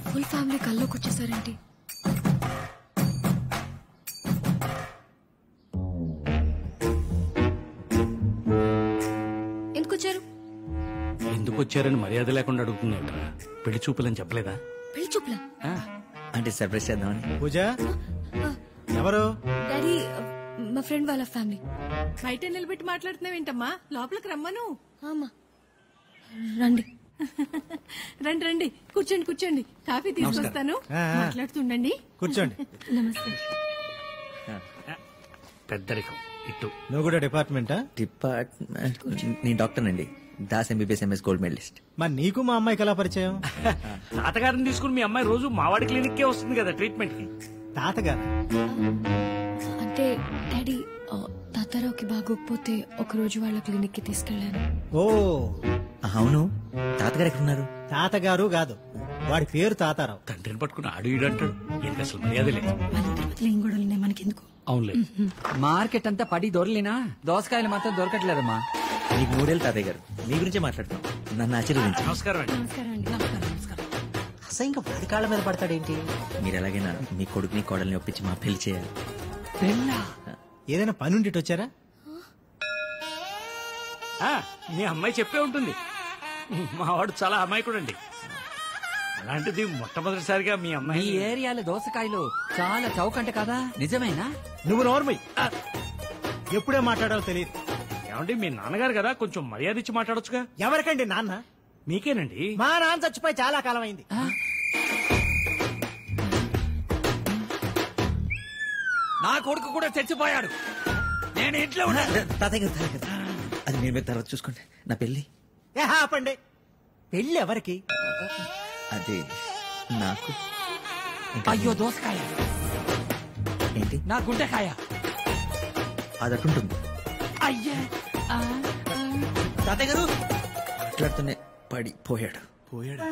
Full family కల్లోకి వచ్చేసారేంటి? ఎందుకు వచ్చారు? ఎందుకు వచ్చారని మర్యాద లేకుండా అడుగుతున్నాడు. పెళ్లి చూపులని చెప్పలేదా? పెళ్లి చూపులా? అంటే సర్ప్రైజ్ చేద్దామని. పూజ ఎవరు? డాడీ మా ఫ్రెండ్ వాళ్ళ ఫ్యామిలీ. బయట నిలబెట్టి మాట్లాడుతున్నావేంటమ్మా? లోపలికి రమ్మను. అమ్మా రండి. రండి రండి, కూర్చోండి కూర్చోండి, కాఫీ తీసుకొస్తాను. మాట్లాడుతుండండి. కూర్చోండి. నమస్తే. పెద్దరికం ఇటు. నువ్వు కూడా డిపార్ట్మెంటా? డిపార్ట్మెంట్ నేను డాక్టర్ అండి. Das MBBS MS gold medalist. మరి నీకు మా అమ్మాయికి ఎలా పరిచయం? తాతగారిని తీసుకుని మీ అమ్మాయి రోజు మావాడి క్లినిక్ కే వస్తుంది కదా ట్రీట్మెంట్ కి. తాతగారు అంటే డాడీ తాతారావుకి బాగోకపోతే ఒకరోజు వాళ్ళ క్లినిక్ కి తీసుకెళ్లాను. ఓ అవును, తాతగారు ఎక్కడున్నారు? తాతగారు కాదు, వాడి పేరు తాతారావు. తండ్రిని పట్టుకుని ఆడు ఈడు అంటాడు. ఏంటి అసలు మర్యాద లేదు. ఏం గొడవలున్నాయి మనకెందుకు? అవునులే. మార్కెట్ అంతా పడి దొరలేనా, దోసకాయలు మాత్రం దొరకట్లేదమ్మా. నీకు 3 ఏళ్ళు తాతయ్య గారు. మీ గురించే మాట్లాడతాం. నన్ను ఆశీర్వదించండి. నమస్కారం అండి. నమస్కారం అండి. నమస్కారం. అసలు ఇంకా వాడి కాళ్ళ మీద పడతాడేంటి? మీరు ఎలాగైనా మీ కొడుకుని కోడల్ని ఒప్పించి మా పెళ్లి చేయాలి. ఏదైనా పని ఉండి వచ్చారా? మీ అమ్మాయి చెప్పే ఉంటుంది. మావాడు చాలా అమాయకుడు అండి. అలాంటిది మొట్టమొదటిసారిగా మీ అమ్మాయి. ఈ ఏరియాలో దోసకాయలు చాలా చౌకంట కదా, నిజమేనా? నువ్వు నోర్మై. ఎప్పుడే మాట్లాడాలో తెలియదు. ఏమండి మీ నాన్నగారు కదా, కొంచెం మర్యాద ఇచ్చి మాట్లాడొచ్చుగా. ఎవరికండి నాన్న? మీకేనండి. మా నాన్న చచ్చిపోయి చాలా కాలం అయింది. నా కొడుకు కూడా చచ్చిపోయాడు. నేను ఇంట్లో ఉన్నా. తాతయ్య గారు అది మీరు తర్వాత చూసుకోండి. నా పెళ్లి. ఆపండి. పెళ్లి ఎవరికి? అది నాకు. అయ్యో దోసకాయ ఏంటి? నా గుండెకాయ. అది అటుంటుంది. అయ్యే తాతయ్య గారు మాట్లాడుతూనే పడిపోయాడు. పోయాడా?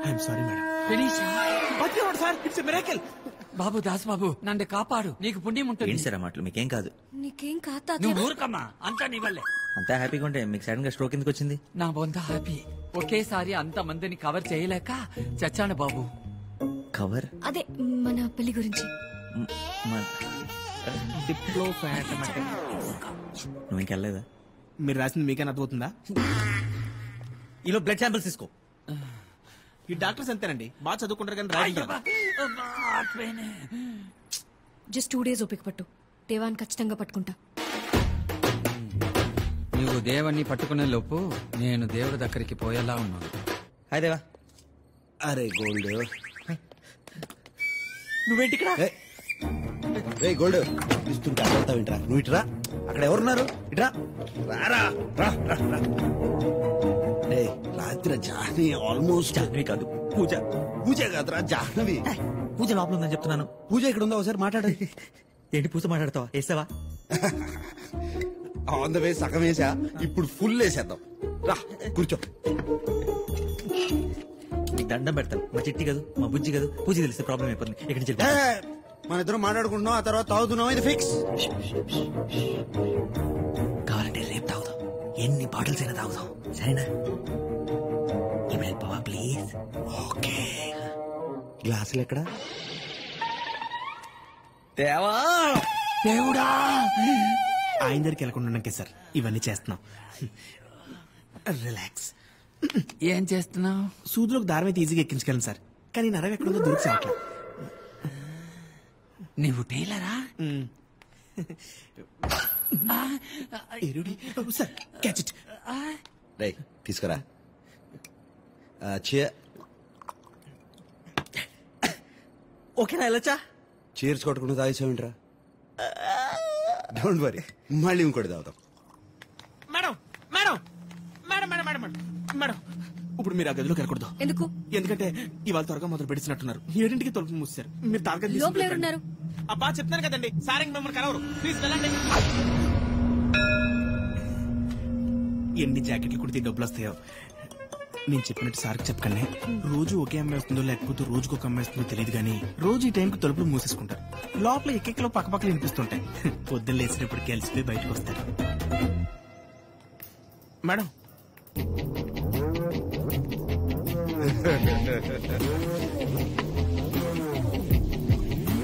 I'm sorry madam. Sir, it's miracle. Babu Das Babu, నన్ను కాపాడు, నీకు పుణ్యం ఉంటుంది. ఏంటి సార్ మాటలు? మీకేం కాదు. నీకేం కాదు. నువ్వు ఊరుకమ్మా, అంతా నీ వల్లే. అంతా హ్యాపీగా ఉంటే మీకు సడన్ గా స్ట్రోక్ ఎందుకు వచ్చింది? నా బొంద హ్యాపీ. ఒకేసారి అంత మందిని కవర్ చేయలేక చచ్చాను బాబు. కవర్? అదే మన పెళ్లి గురించి. నువ్వు ఇంకెళ్ళలేదా? మీరు రాసింది మీకేనా అర్థమవుతుందా? ఈలో బ్లడ్ శాంపిల్స్ తీసుకో. ఈ డాక్టర్స్ అంతేనండి, బాగా చదువుకుంటారు కానీ జస్ట్ 2 days ఓపిక పట్టు. దేవాన్ని ఖచ్చితంగా పట్టుకుంటా. నువ్వు దేవుణ్ణి పట్టుకునే లోపు నేను దేవుడి దగ్గరికి పోయేలా ఉన్నాను. హాయ్ దేవా. అరే గోల్డ్, నువ్వేంటి ఇక్కడ? రే గోల్డ్, ఇస్తుంటే అడుగుతావు ఏంట్రా? నువ్వు ఇట్రా. అక్కడ ఎవరున్నారు? ఇట్రా. రారా రా రా రా. రాత్రి జాహ్నవి ఆల్మోస్ట్. జాహ్నవి కాదు, పూజ. పూజ కాదురా, జాహ్నవి. పూజ లోపల ఉందని చెప్తున్నాను. పూజ ఇక్కడ ఉందా? ఒకసారి మాట్లాడు. ఏంటి పూజ మాట్లాడతావా? వేసావా? ఆన్ ద వే సగం వేసా, ఇప్పుడు ఫుల్ వేసేద్దాం. రా కూర్చో. నీకు దండం పెడతాను. మా చిట్టి కాదు, మా బుజ్జి కాదు. పూజ తెలిస్తే ప్రాబ్లం అయిపోతుంది. ఎక్కడి నుంచి మన ఇద్దరం మాట్లాడుకుంటున్నాం, ఆ తర్వాత తాగుతున్నాం. ఇది ఫిక్స్. కావాలంటే రేపు తాగుదాం. ఎన్ని బాటిల్స్ అయినా తాగుదాం, సరేనా? ఇప్పుడు వెళ్ళిపోవా ప్లీజ్? ఓకే. గ్లాసులు ఎక్కడ? దేవా దేవుడా, ఆయన దగ్గరికి వెళ్ళకుండా సార్ ఇవన్నీ చేస్తున్నాం. రిలాక్స్. ఏం చేస్తున్నావు? సూదులోకి దారం అయితే ఈజీగా ఎక్కించగలను సార్, కానీ నరం ఎక్కడుందో దొరికి. నువ్వు టైలరా? Sir catch it. రే తీసుకురా. ఓకేనా? వెళ్ళొచ్చా? చీర్స్ కొట్టకుండా తాగేసావేంట్రా? డోంట్ వరీ, మళ్ళీ ఇంకోటి తాగుతాం. Madam madam madam madam madam madam, ఇప్పుడు మీరు ఆ గదిలోకి వెళ్ళకూడదు. ఎందుకు? ఎందుకంటే ఇవాళ త్వరగా మొదలు పెడుతున్నట్టున్నారు. 7ంటికి తలుపు మూసారు. మీరు తాగదు. లోపల ఎవరున్నారు? అబ్బా చెప్తాను కదండి, సార్ మిమ్మల్ని కలవరు. ప్లీజ్ వెళ్ళండి. ఎన్ని జాకెట్లు కుడితే డబ్బులు వస్తాయో. నేను చెప్పినట్టు సార్కి చెప్పకండి. రోజు ఒకే అమ్మాయి వస్తుందో లేకపోతే రోజుకు ఒక అమ్మాయి వస్తుందో తెలియదు కానీ రోజు ఈ టైంకి తలుపులు మూసేసుకుంటారు. లోపల ఎక్కెక్కలో పక్కపక్కలు వినిపిస్తుంటాయి. పొద్దున్న లేచినప్పుడు కలిసిపోయి బయటకు వస్తారు. మేడం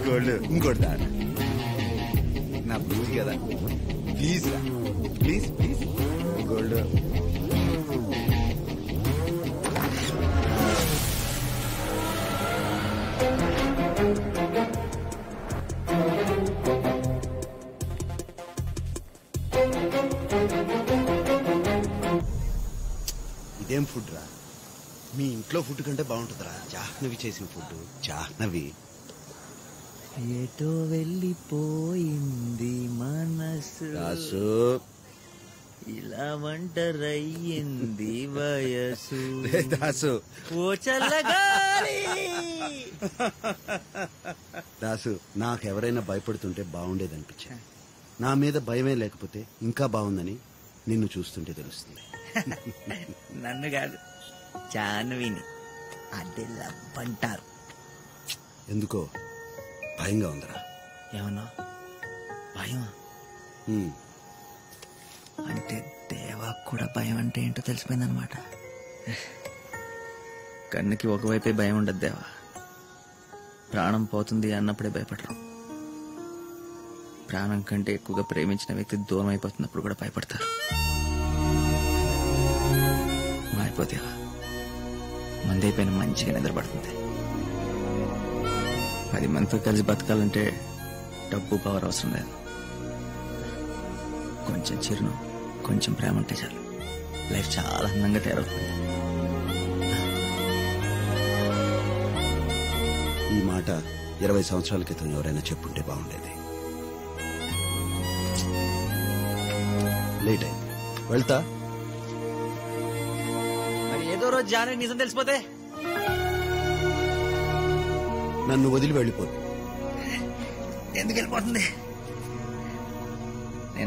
గోల్డ్ ఇంకోటి దా నా బుద్ధి కదా ప్లీజ్ రా ప్లీజ్ ప్లీజ్ గోల్డ్ ఇదేం ఫుడ్ రా మీ ఇంట్లో ఫుడ్ కంటే బాగుంటుందిరా జాహ్నవి చేసిన ఫుడ్ జాహ్నవి ఏటో వెళ్ళిపోయింది మనసు రాసు ఇలా ఒంటరయ్యింది వయసు దాసు ఓ చల్లగాలి దాసు నాకెవరైనా భయపడుతుంటే బాగుండేదనిపించా నా మీద భయమే లేకపోతే ఇంకా బాగుందని నిన్ను చూస్తుంటే తెలుస్తుంది. నన్ను కాదు జాన్విని అదే లవ్వంటారు. ఎందుకో భయంగా ఉందిరా. ఏమన్నా భయం అంటే దేవా కూడా భయం అంటే ఏంటో తెలిసిపోయిందనమాట. కన్నుకి ఒకవైపే భయం ఉండదు దేవా. ప్రాణం పోతుంది అన్నప్పుడే భయపడరు. ప్రాణం కంటే ఎక్కువగా ప్రేమించిన వ్యక్తి దూరం అయిపోతున్నప్పుడు కూడా భయపడతారు. మారిపోతేవా మందైపోయిన మంచిగా నిద్రపడుతుంది. 10 మందితో కలిసి బతకాలంటే డబ్బు పవర్ అవసరం లేదు. కొంచెం చిరును కొంచెం ప్రేమ ఉంటే చాలు లైఫ్ చాలా అందంగా తయారవుతుంది. ఈ మాట 20 సంవత్సరాల క్రితం ఎవరైనా చెప్పుంటే బాగుండేది. లేట్ అయింది, వెళ్తా. మరి ఏదో రోజు జానకి నిజం తెలిసిపోతే నన్ను వదిలి వెళ్ళిపోదు. ఎందుకు వెళ్ళిపోతుంది?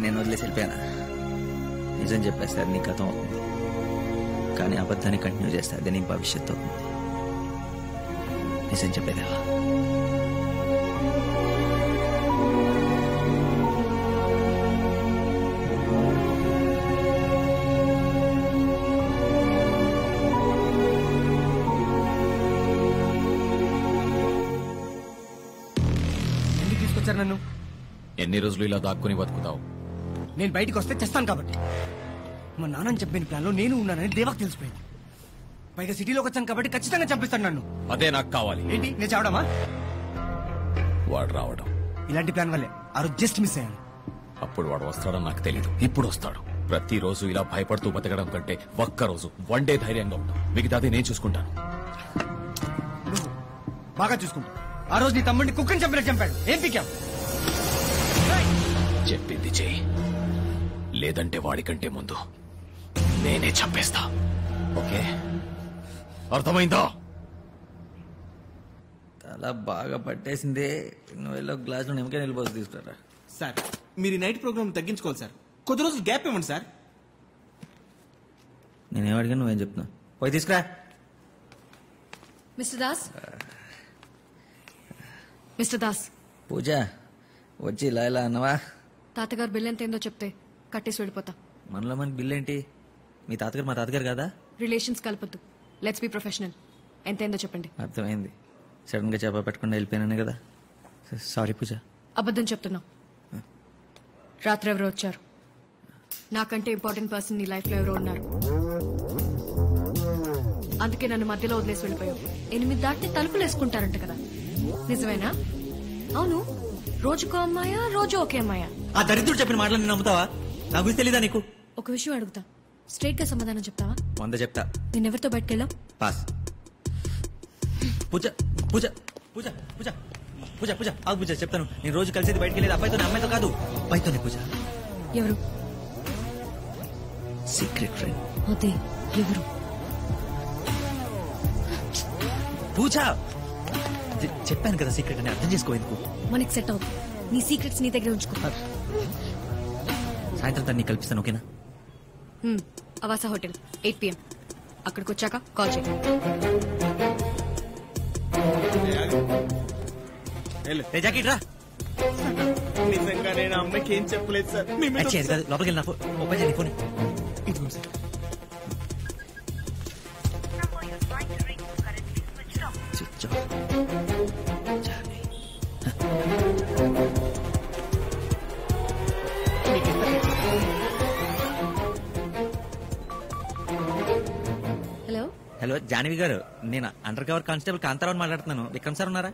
నేను వదిలేసి వెళ్ళిపోయానా? నిజం చెప్పేస్తే అది నీ గతం అవుతుంది, కానీ అబద్ధాన్ని కంటిన్యూ చేస్తే అది నీ భవిష్యత్తు అవుతుంది. నిజం చెప్పేదేవా. ఎందుకు తీసుకొచ్చారు నన్ను? ఎన్ని రోజులు ఇలా దాక్కుని బతుకుతావు? నేను బయటికి వస్తే చేస్తాను కాబట్టి. మా నాన్నని చెప్పిన ప్లాన్ లో నేను ఉన్నానని దేవాకు తెలిసిపోయింది. పైగా సిటీలోకి వచ్చాను కాబట్టి ఖచ్చితంగా చంపిస్తాను నన్ను. అదే నాకు కావాలి. ఏంటి నేను చావడమా? వాడు రావడం. ఇలాంటి ప్లాన్ వల్లే ఆ రోజు జస్ట్ మిస్ అయ్యాను. అప్పుడు వాడు వస్తాడని నాకు తెలీదు. ఇప్పుడు వస్తాడు. ప్రతిరోజు ఇలా భయపడుతూ బతకడం కంటే ఒక్కరోజు వన్ డే ధైర్యంగా ఉంటాం. మిగతాది నేను చూసుకుంటాను. నువ్వు బాగా చూసుకుంటా. ఆ రోజు నీ తమ్ముడిని కుక్కని చంపినట్టు చంపాడు. ఏం పీకావు? చెప్పింది చెయ్యి, లేదంటే వాడికంటే ముందు నేనే చంపేస్తా. ఓకే, అర్థమైందా? తల బాగా పట్టేసింది. నువ్వు వెళ్ళి గ్లాసులో నిమ్మకాయ నిలిపోసి తీసుకురా. సార్ మీరు నైట్ ప్రోగ్రామ్ తగ్గించుకోవాలి సార్. కొద్ది రోజులు గ్యాప్ ఇవ్వండి సార్. నేనేం అడిగా నువ్వేం చెప్తున్నావు? పోయి తీసుకురా. మిస్టర్ దాస్, మిస్టర్ దాస్, పూజ వచ్చి ఇలా ఇలా అన్నవా? తాతగారు బిల్ ఎంత ఏందో చెప్తే కట్టేసి వెళ్ళిపోతా. మనలో మనకి బిల్ ఏంటి? మీ తాతగారు మా తాతగారు కదా. రిలేషన్స్ కలపొద్దు. Let's be professional. ఎంత ఏందో చెప్పండి. అర్థమైంది. సడన్ గా చేప పెట్టకుండా వెళ్ళిపోయానే కదా. సారీ పూజ. అబద్ధం చెప్తున్నావు. రాత్రి ఎవరో వచ్చారు. నాకంటే ఇంపార్టెంట్ పర్సన్ నీ లైఫ్ లో ఎవరో ఉన్నారు. అందుకే నన్ను మధ్యలో వదిలేసి వెళ్ళిపోయావు. 8 దాటి తలుపులు వేసుకుంటారంట కదా, నిజమేనా? అవును, రోజుకో అమ్మాయా, రోజు ఒకే అమ్మాయా? ఆ దరిద్రుడు చెప్పిన మాటలు నేను నమ్ముతావా? నా గురించి తెలీదా నీకు? ఒక విషయం అడుగుతా, స్ట్రైట్ గా సమాధానం చెప్తావా? 100 చెప్తా. నేనెవరితో బయటకెళ్ళావు? పాస్. పూజ పూజ పూజ పూజ పూజ పూజ ఆగు పూజ, చెప్తాను. నేను రోజు కలిసేది బయటకు వెళ్ళేది అబ్బాయితో, అమ్మాయితో కాదు, అబ్బాయితోనే పూజ. ఎవరు? Secret friend. అదే ఎవరు? పూజ చెప్పాను కదా సీక్రెట్ అని, అర్థం చేసుకో. ఎందుకు మనకి సెట్ అవుతుంది. నీ సీక్రెట్స్ నీ దగ్గర ఉంచుకో. సాయంత్రం తను నీకు కల్పిస్తాను, ఓకేనా? Avasa hotel 8 PM. అక్కడికి వచ్చాక కాల్ చేయి. జాకెట్ రా. నిజంగా నేను అమ్మాయికి ఏం చెప్పలేదు సార్. లోపలికి వెళ్ళిన ఓపెన్ చేయండి ఫోన్. ఇదిగో సార్. హలో హలో జానవి గారు, నేను అండర్ కవర్ కానిస్టేబుల్ కాంతారావు మాట్లాడుతున్నాను. విక్రమ్ సార్ ఉన్నారా?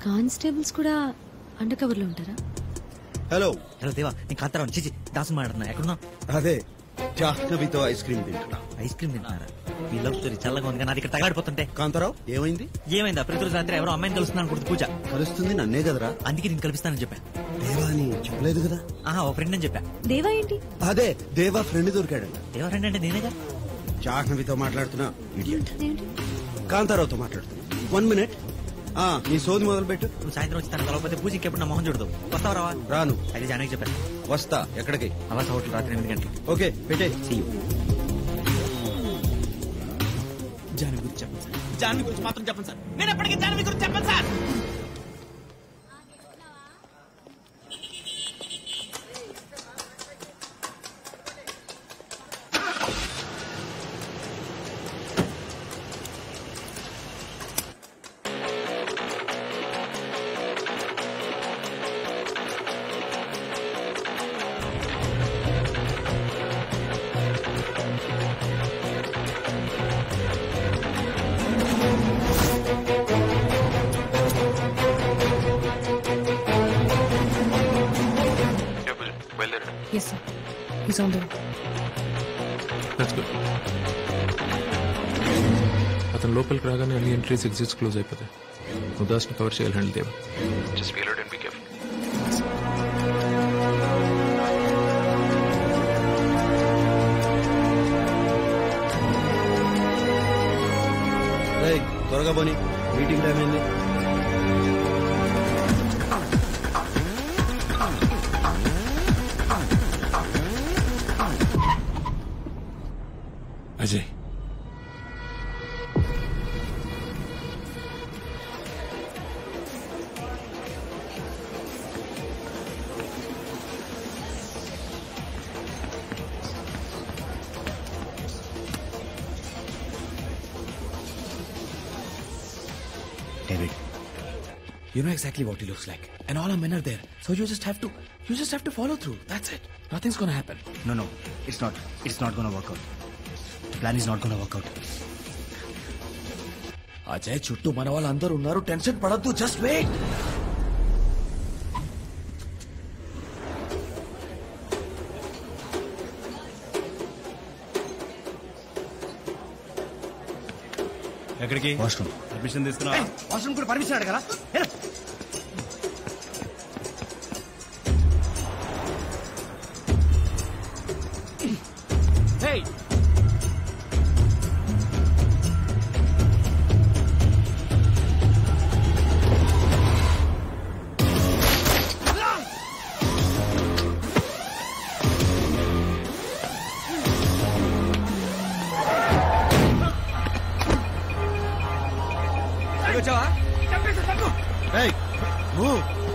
కానిస్టేబుల్స్ కూడా అండర్ కవర్ లో ఉంటారా? హలో హలో దేవా, నేను కాంతారావు చిచి దాసు మాట్లాడుతున్నా. ఎక్కడున్నా? అదే జాహ్నవితో ఐస్ క్రీమ్ తింటున్నా. ఐస్ క్రీమ్ తింటున్నారా? మీ లవ్ స్టోరీ చల్లగా ఉంది, నాది ఇక్కడ తగాడిపోతుంటే. కాంతారావు ఏమైంది? ఏమైందా? ప్రతిరోజు రాత్రి ఎవరో అమ్మాయిని కలుస్తున్నాను అనుకుంటుంది పూజ. కలుస్తుంది నన్నే కదరా. అందుకే నేను కల్పిస్తానని చెప్పా. దేవా అని చెప్పలేదు కదా? ఓ ఫ్రెండ్ అని చెప్పా. దేవా ఏంటి? అదే దేవా ఫ్రెండ్ దొరికాడు. దేవా ఫ్రెండ్ అంటే నేనేగా. జాహ్నవితో మాట్లాడుతున్నా. ఇడియట్. ఏంటి? కాంతారావుతో మాట్లాడుతున్నా. 1 minute. నీ సోది మొదలు పెట్టు. నువ్వు సాయంత్రం వచ్చి తన కలవకపోతే పూజ ఇంకెప్పుడు నా మొహం చూడదు. వస్తావా రావా? రాను. అయితే జానకి చెప్పాను. వస్తా. ఎక్కడికి? అవాస హోటల్ రాత్రి 8 గంటలకి. ఓకే పెట్టే. See you. జానవి గురించి చెప్పండి సార్. జానవి గురించి మాత్రం చెప్పండి సార్. నేను ఎప్పటికీ జానవి గురించి చెప్పండి sir. Yes, sir. He's on the way. That's good. అతను లోపలికి రాగానే అన్ని ఎంట్రీస్ ఎగ్జిట్స్ క్లోజ్ అయిపోతాయి. ఉదాస్ని కవర్ చేయాలి. Handle Deva. Just feel it and be careful. త్వరగా పోనీ, మీటింగ్ టైం అయింది. Ajay, David, you know exactly what he looks like, and all our men are there. So you just have to follow through. That's it. Nothing's gonna happen. No, it's not. It's not gonna work out. The plan is not gonna work out. Ajay, చుట్టూ మన వాళ్ళందరూ ఉన్నారు. Tension పడద్దు. Just wait. ఎక్కడికి? Washroom. Permission తీసుకున్నా? Washroom కూడా permission అడగరా?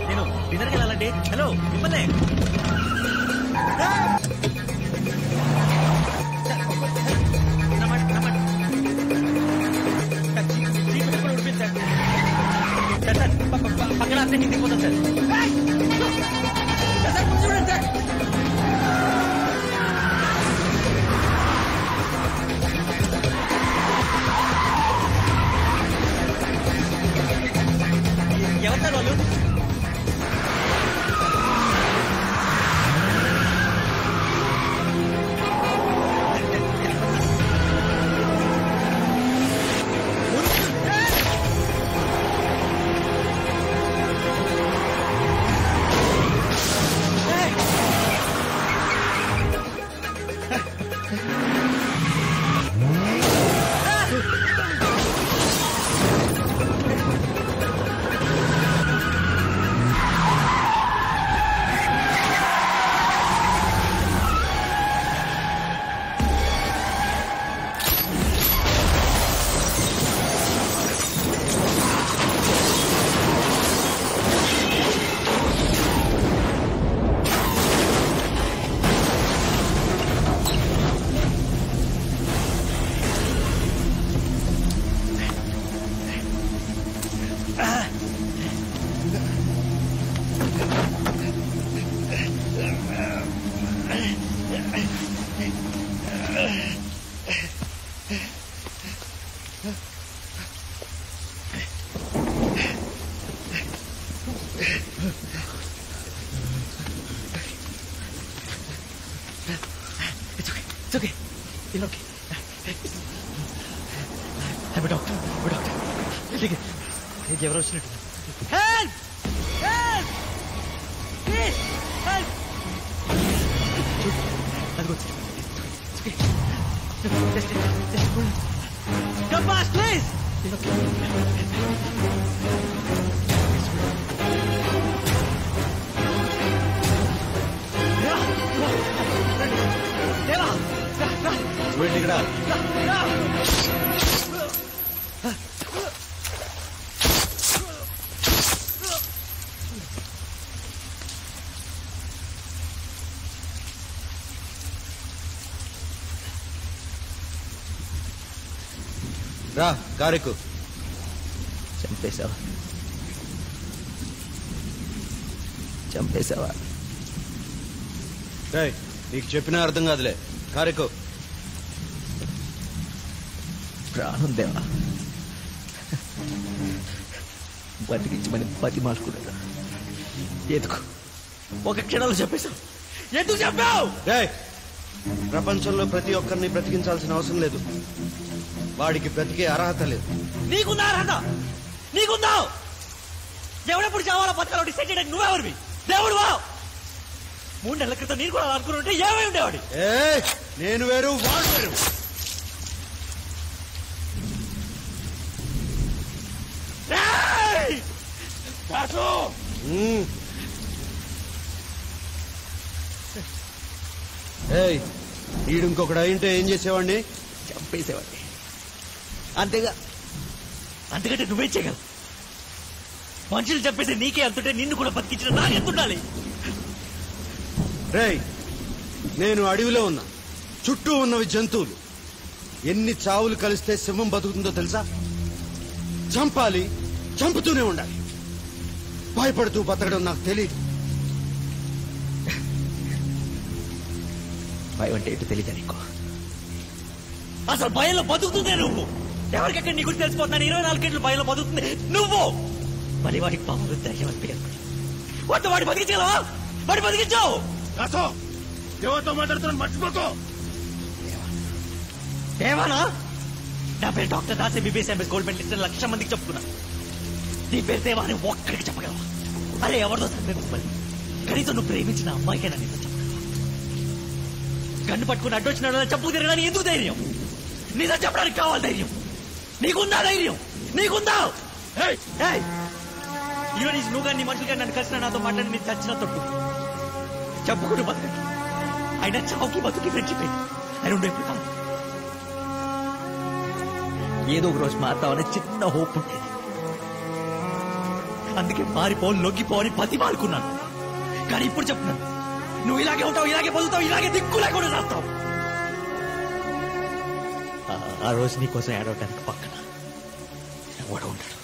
నేను డిన్నర్కి వెళ్ళాలండి. హలో మిమ్మల్ని. పక్కన హిందీ పోతాం సార్. చూడండి సార్. ఎవరు సార్ వాళ్ళు? It's okay. You're okay. I'm a doctor. ఎవరు వచ్చినట్టు హెల్ప్ హెల్ప్ ప్లీజ్ హెల్ప్ అదిగో కమ్ ఫాస్ట్ ప్లీజ్ ఇక్కడ రా కారెక్కు. చంపేశావా నీకు చెప్పినా అర్థం కాదులే. కారెక్కు. ప్రాణం దేవా బతికించమని పతి మార్చుకున్నా. ఎందుకు ఒక క్షణంలో చెప్పేశావు? ఎందుకు చెప్పావు? ప్రపంచంలో ప్రతి ఒక్కరిని బ్రతికించాల్సిన అవసరం లేదు. వాడికి బ్రతికే అర్హత లేదు. నీకుందా అర్హత? నీకుందా? ఎవడెప్పుడు చావాలో బతకాలో డిసైడ్ చేయడానికి నువ్వెవరివి? దేవుడు వా. 3 నెలల క్రితం నేను కూడా అనుకుంటుంటే ఏమై ఉండేవాడి? నేను వేరు, వాడు వేరు. ఈడు ఇంకొకడు అయింటే ఏం చేసేవాడిని? చంపేసేవాడిని. అంతేగా. అంతకంటే నువ్వేం చేయగలవు? మనుషులు చంపేసి నీకే అంతుంటే నిన్ను కూడా బతికించిన నాకెంతుండాలి? నేను అడవిలో ఉన్నా, చుట్టూ ఉన్నవి జంతువులు. ఎన్ని చావులు కలిస్తే సింహం బతుకుతుందో తెలుసా? చంపాలి, చంపుతూనే ఉండాలి. భయపడుతూ బతకడం నాకు తెలియదు. భయం అంటే ఏంటో తెలియదా నీకు? అసలు భయంలో బతుకుతుందే నువ్వు. ఎవరికక్కడ నీ గురించి తెలిసిపోతున్నాను. 24 గంటలు భయంలో బతుకుతుంది నువ్వు. మరి వాడికి పాపలు ధైర్యం వాడితో వాడి బతికించగలవా? వాడి బతికించావు. దేవతో మాట్లాడుతున్నాను, మర్చిపోకో. దేవానా? నా పేరు doctor Das, MBBS MS gold medalist 1,00,000 మందికి చెప్పుకున్నా. నీ పేరు దేవా అని ఒక్కడికి చెప్పగలవా? అరే ఎవరిదో సందేహం. కనీసం నువ్వు ప్రేమించిన అమ్మాయికైనా నేను చెప్పగలవా? గన్ను పట్టుకుని అడ్డొచ్చిన చెప్పు తిరగడానికి ఎందుకు ధైర్యం? నిజం చెప్పడానికి కావాలి ధైర్యం. నీకుందా ధైర్యం? నీకుందా? ఈరోజు నువ్వు కానీ నీ మనుషులు కానీ నన్ను కలిసిన నాతో మాట్లాడి నేను చచ్చిన తొట్టు చెప్పుకుంటూ బతకండి. ఆయన చావుకి బతుకి ఫ్రెండ్షిప్ ఆయన ఉండే కాదు. ఏదో ఒక రోజు మారుతామనే చిన్న హోప్ ఉండేది. అందుకే మారిపోని లొంగిపోని పతి మారుకున్నాను. కానీ ఇప్పుడు చెప్తున్నాను, నువ్వు ఇలాగే ఉంటావు, ఇలాగే బతుకుతావు, ఇలాగే దిక్కు లేకుండా చేస్తావు. ఆ రోజు నీకోసం ఏడవడానికి పక్కన ఎవడో ఉంటాడు.